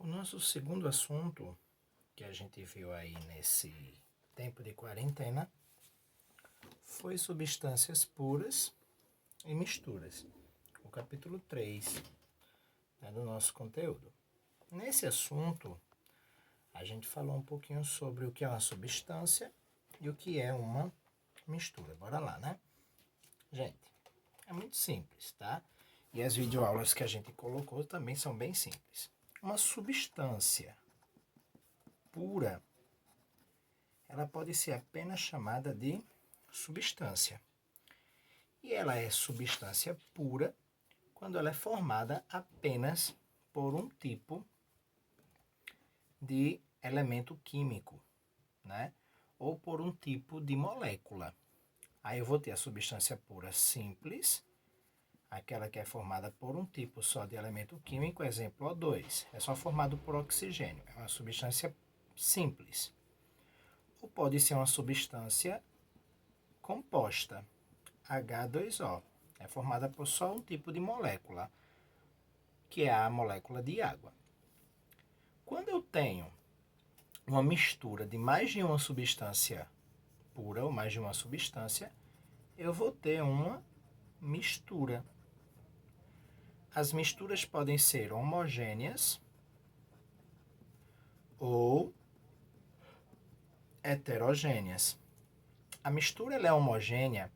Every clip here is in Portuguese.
O nosso segundo assunto que a gente viu aí nesse tempo de quarentena foi substâncias puras e misturas, o capítulo 3, do nosso conteúdo. Nesse assunto, a gente falou um pouquinho sobre o que é uma substância e o que é uma mistura. Bora lá, né? Gente, é muito simples, tá? E as videoaulas que a gente colocou também são bem simples. Uma substância pura, ela pode ser apenas chamada de substância. E ela é substância pura quando ela é formada apenas por um tipo de elemento químico, né? Ou por um tipo de molécula. Aí eu vou ter a substância pura simples, aquela que é formada por um tipo só de elemento químico, exemplo O2, é só formado por oxigênio, é uma substância simples. Ou pode ser uma substância composta, H2O, é formada por só um tipo de molécula, que é a molécula de água. Quando eu tenho uma mistura de mais de uma substância pura ou mais de uma substância, eu vou ter uma mistura. As misturas podem ser homogêneas ou heterogêneas. A mistura ela é homogênea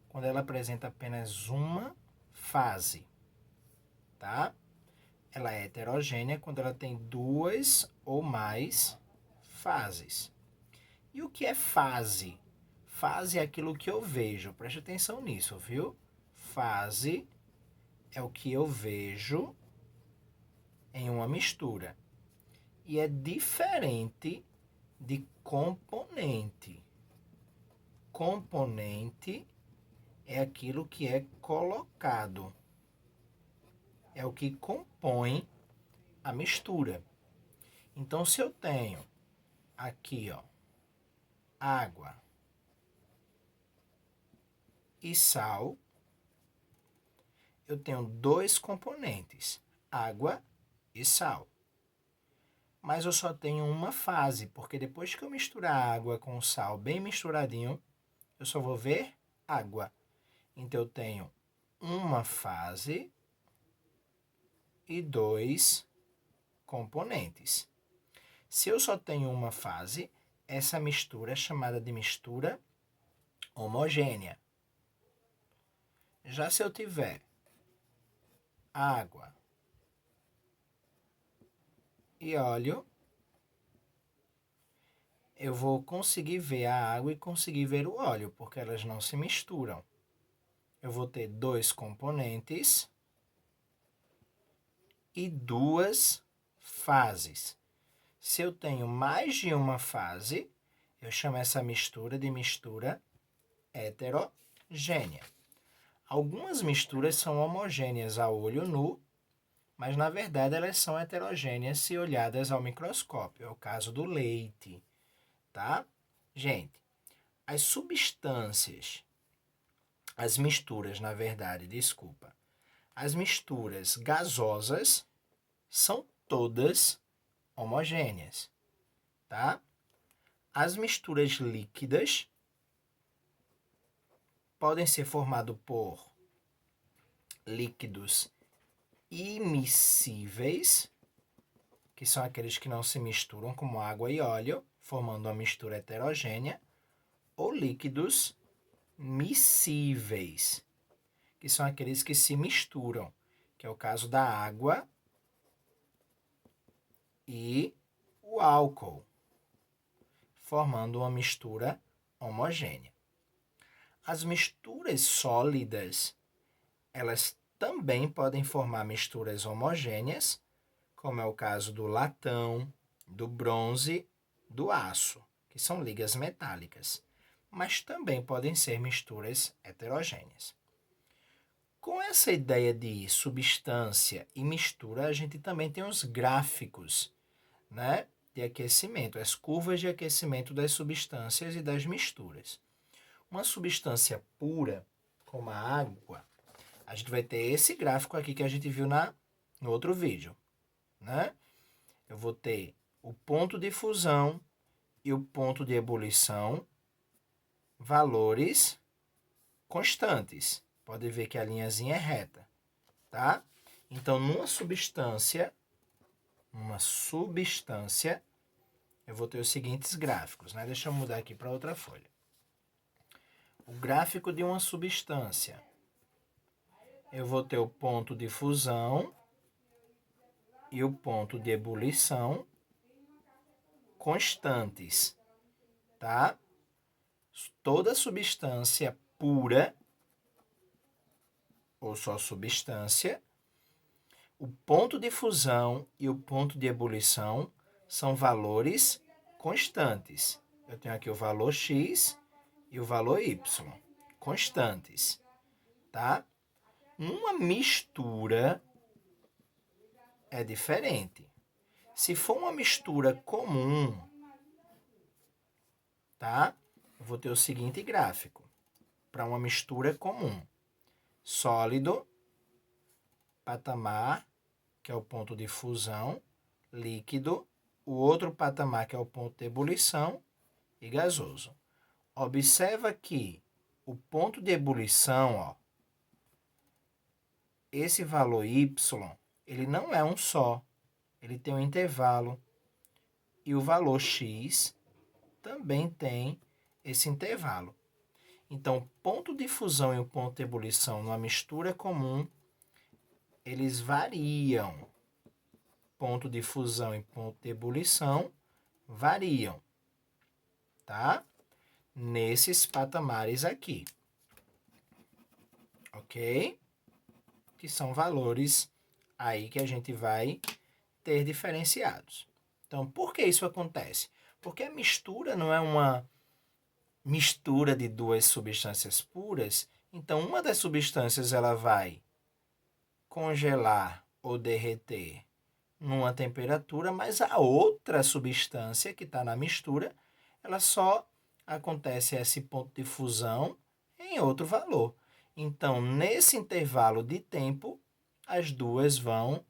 quando ela apresenta apenas uma fase, tá? Ela é heterogênea quando ela tem duas ou mais fases. E o que é fase? Fase é aquilo que eu vejo. Preste atenção nisso, viu? Fase é o que eu vejo em uma mistura. E é diferente de componente. Componente é aquilo que é colocado. É o que compõe a mistura. Então, se eu tenho aqui, ó, água e sal, eu tenho dois componentes, água e sal. Mas eu só tenho uma fase, porque depois que eu misturar a água com o sal bem misturadinho, eu só vou ver água. Então eu tenho uma fase e dois componentes. Se eu só tenho uma fase, essa mistura é chamada de mistura homogênea. Já se eu tiver água e óleo, eu vou conseguir ver a água e conseguir ver o óleo, porque elas não se misturam. Eu vou ter dois componentes e duas fases. Se eu tenho mais de uma fase, eu chamo essa mistura de mistura heterogênea. Algumas misturas são homogêneas a olho nu, mas na verdade elas são heterogêneas se olhadas ao microscópio. É o caso do leite, tá? Gente, as substâncias, as misturas, na verdade, desculpa, as misturas gasosas são todas homogêneas, tá? As misturas líquidas podem ser formadas por líquidos immiscíveis, que são aqueles que não se misturam, como água e óleo, formando uma mistura heterogênea, ou líquidos miscíveis, que são aqueles que se misturam, que é o caso da água e o álcool, formando uma mistura homogênea. As misturas sólidas, elas também podem formar misturas homogêneas, como é o caso do latão, do bronze, do aço, que são ligas metálicas, mas também podem ser misturas heterogêneas. Com essa ideia de substância e mistura, a gente também tem os gráficos, né, de aquecimento, as curvas de aquecimento das substâncias e das misturas. Uma substância pura, como a água, a gente vai ter esse gráfico aqui que a gente viu no outro vídeo, né? eu vou ter o ponto de fusão e o ponto de ebulição, valores constantes. Pode ver que a linhazinha é reta, tá? Então, numa substância, eu vou ter os seguintes gráficos, né? Deixa eu mudar aqui para outra folha. O gráfico de uma substância. Eu vou ter o ponto de fusão e o ponto de ebulição constantes, tá? Toda substância pura, ou só substância, o ponto de fusão e o ponto de ebulição são valores constantes. Eu tenho aqui o valor x e o valor y, constantes, tá? Uma mistura é diferente. Se for uma mistura comum, tá? Eu vou ter o seguinte gráfico para uma mistura comum. Sólido, patamar, que é o ponto de fusão, líquido, o outro patamar, que é o ponto de ebulição, e gasoso. Observa que o ponto de ebulição, ó, esse valor y, ele não é um só, ele tem um intervalo. E o valor x também tem esse intervalo. Então, o ponto de fusão e o ponto de ebulição numa mistura comum, eles variam. Ponto de fusão e ponto de ebulição variam, tá? Nesses patamares aqui, ok? Que são valores aí que a gente vai ter diferenciados. Então, por que isso acontece? Porque a mistura não é uma mistura de duas substâncias puras, então uma das substâncias ela vai congelar ou derreter numa temperatura, mas a outra substância que está na mistura, ela só acontece esse ponto de fusão em outro valor. Então, nesse intervalo de tempo, as duas vão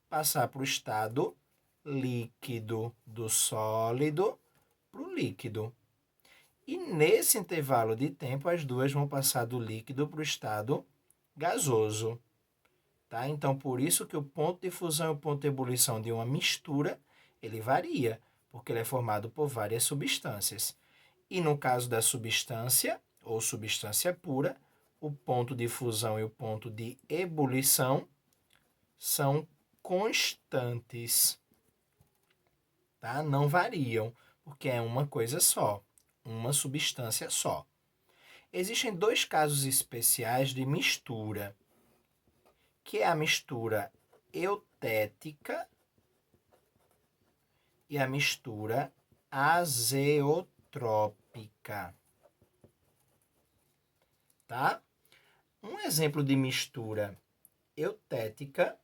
passar para o estado líquido, do sólido para o líquido. E nesse intervalo de tempo, as duas vão passar do líquido para o estado gasoso. Tá? Então, por isso que o ponto de fusão e o ponto de ebulição de uma mistura, ele varia, porque ele é formado por várias substâncias. E no caso da substância, ou substância pura, o ponto de fusão e o ponto de ebulição são constantes. Tá? Não variam, porque é uma coisa só, uma substância só. Existem dois casos especiais de mistura, que é a mistura eutética e a mistura azeotrópica. Tá? Um exemplo de mistura eutética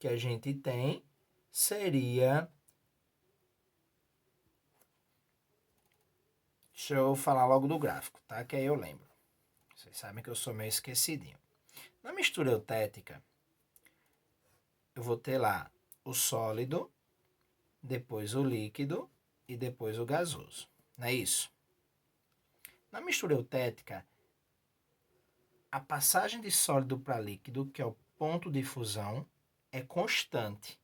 que a gente tem seria... Deixa eu falar logo do gráfico, tá? Que aí eu lembro. Vocês sabem que eu sou meio esquecidinho. Na mistura eutética, eu vou ter lá o sólido, depois o líquido e depois o gasoso. Não é isso? Na mistura eutética, a passagem de sólido para líquido, que é o ponto de fusão, é constante.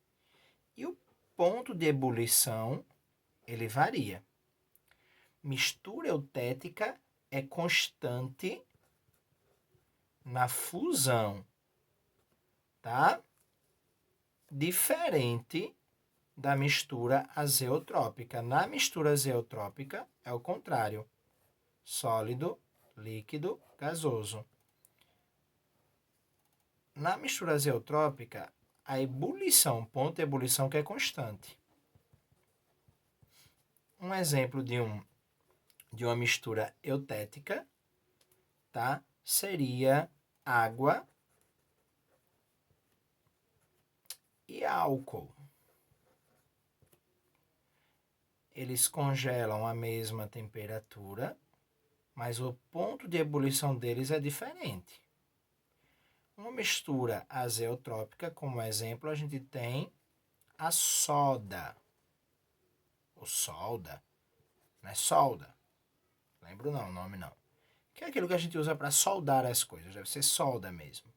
E o ponto de ebulição, ele varia. Mistura eutética é constante na fusão, tá? Diferente da mistura azeotrópica. Na mistura azeotrópica é o contrário. Sólido, líquido, gasoso. Na mistura azeotrópica, a ebulição, ponto de ebulição que é constante. Um exemplo de uma mistura eutética, tá? Seria água e álcool. Eles congelam a mesma temperatura, mas o ponto de ebulição deles é diferente. Uma mistura azeotrópica, como exemplo, a gente tem a soda. Ou solda, não é solda. Lembro não, o nome não. Que é aquilo que a gente usa para soldar as coisas, deve ser solda mesmo.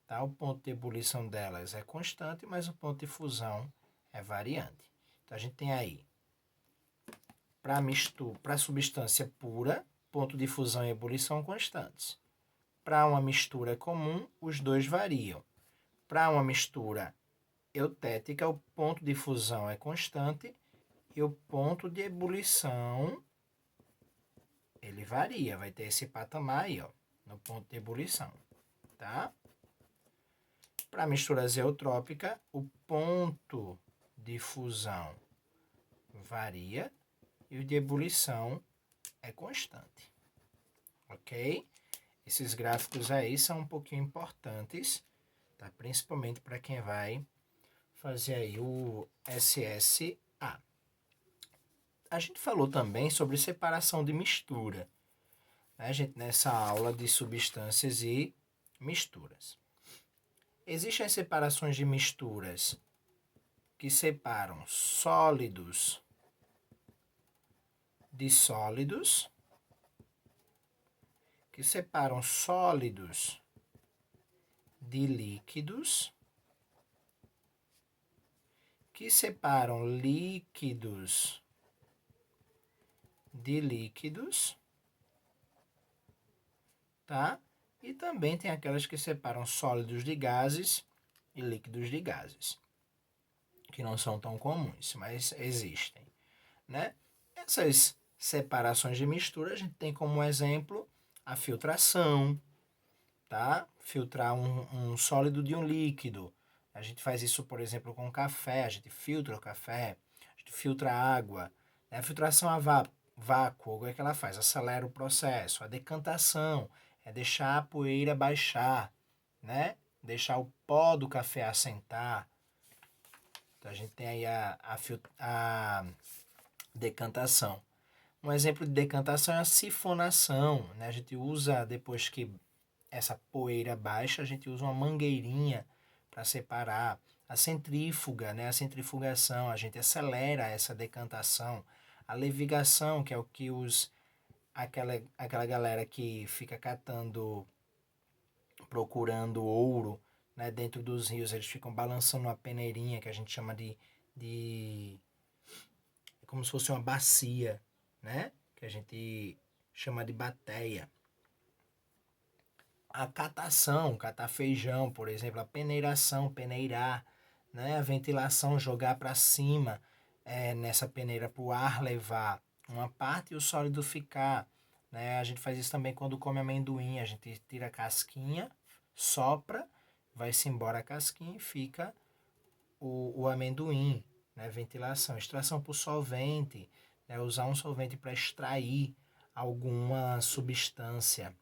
Tá? O ponto de ebulição delas é constante, mas o ponto de fusão é variante. Então a gente tem aí, para substância pura, ponto de fusão e ebulição constantes. Para uma mistura comum, os dois variam. Para uma mistura eutética, o ponto de fusão é constante e o ponto de ebulição ele varia, vai ter esse patamar aí, ó, no ponto de ebulição, tá? Para mistura azeotrópica, o ponto de fusão varia e o de ebulição é constante, ok? Esses gráficos aí são um pouquinho importantes, tá? Principalmente para quem vai fazer aí o SSA. A gente falou também sobre separação de mistura, né, gente, nessa aula de substâncias e misturas. Existem as separações de misturas que separam sólidos de sólidos, que separam sólidos de líquidos, que separam líquidos de líquidos, tá? E também tem aquelas que separam sólidos de gases e líquidos de gases, que não são tão comuns, mas existem, né? Essas separações de mistura, a gente tem como exemplo a filtração, tá? Filtrar um sólido de um líquido. A gente faz isso, por exemplo, com café, a gente filtra o café, a gente filtra a água, né? A filtração a vácuo, o que é que ela faz? Acelera o processo. A decantação é deixar a poeira baixar, né? Deixar o pó do café assentar. Então a gente tem aí a decantação. Um exemplo de decantação é a sifonação, né? A gente usa, depois que essa poeira baixa, a gente usa uma mangueirinha para separar. A centrífuga, né? A centrifugação, a gente acelera essa decantação. A levigação, que é o que aquela galera que fica procurando ouro, né? Dentro dos rios, eles ficam balançando uma peneirinha que a gente chama de como se fosse uma bacia, né? Que a gente chama de bateia. A catação, catar feijão, por exemplo, a peneiração, peneirar, né? A ventilação, jogar para cima nessa peneira para o ar levar uma parte e o sólido ficar, né? A gente faz isso também quando come amendoim, a gente tira a casquinha, sopra, vai-se embora a casquinha e fica o amendoim, né? Ventilação, extração por solvente, né? Usar um solvente para extrair alguma substância.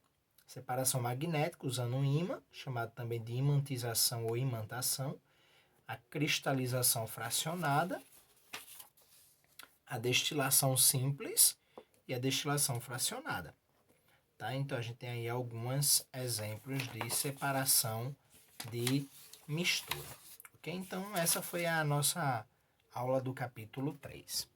Separação magnética usando um ímã, chamado também de imantização ou imantação. A cristalização fracionada, a destilação simples e a destilação fracionada. Tá? Então a gente tem aí alguns exemplos de separação de mistura. Ok? Então essa foi a nossa aula do capítulo 3.